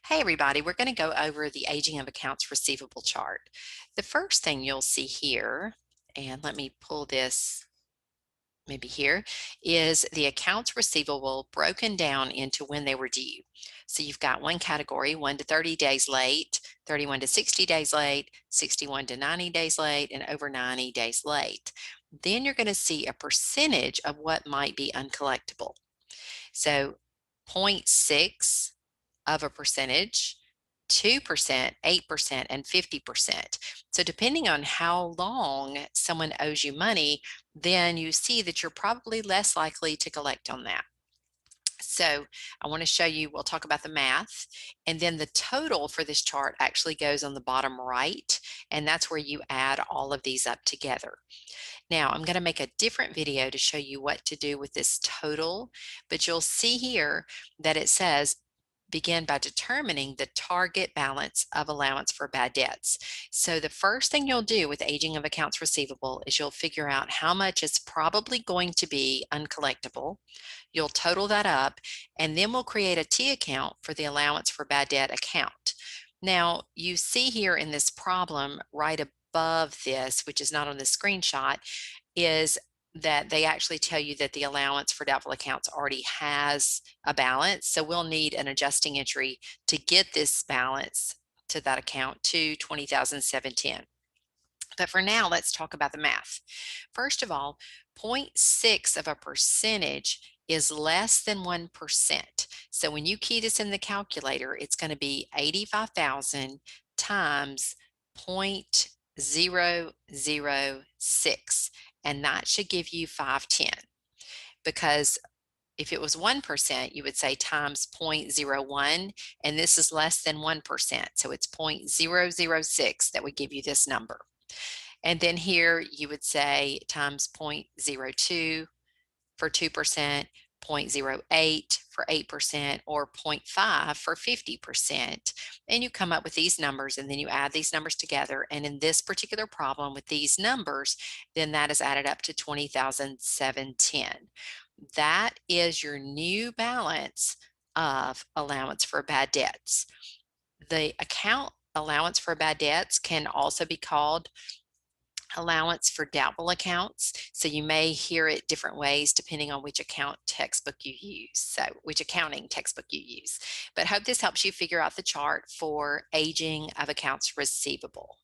Hey everybody, we're going to go over the aging of accounts receivable chart. The first thing you'll see here, and let me pull this maybe here, is the accounts receivable broken down into when they were due. So you've got one category, 1 to 30 days late, 31 to 60 days late, 61 to 90 days late, and over 90 days late. Then you're going to see a percentage of what might be uncollectible. So zero point 0.6 of a percentage, 2%, 8%, and 50%. So depending on how long someone owes you money, then you see that you're probably less likely to collect on that. So I want to show you, we'll talk about the math, and then the total for this chart actually goes on the bottom right, and that's where you add all of these up together. Now, I'm going to make a different video to show you what to do with this total, but you'll see here that it says begin by determining the target balance of allowance for bad debts. So the first thing you'll do with aging of accounts receivable is you'll figure out how much is probably going to be uncollectible. You'll total that up, and then we'll create a T account for the allowance for bad debt account. Now, you see here in this problem right above this, which is not on the screenshot, is that they actually tell you that the allowance for doubtful accounts already has a balance. So we'll need an adjusting entry to get this balance to that account to 20,710. But for now, let's talk about the math. First of all, 0.6 of a percentage is less than 1%. So when you key this in the calculator, it's going to be 85,000 times 0.006, and that should give you 510. Because if it was 1%, you would say times 0.01, and this is less than 1%, so it's 0.006 that would give you this number. And then here you would say times 0.02 for 2%, 0.08 for 8%, or 0.5 for 50%. And you come up with these numbers, and then you add these numbers together. And in this particular problem with these numbers, then that is added up to 20,710. That is your new balance of allowance for bad debts. The account allowance for bad debts can also be called allowance for doubtful accounts. So you may hear it different ways depending on which account textbook you use. So which accounting textbook you use. But hope this helps you figure out the chart for aging of accounts receivable.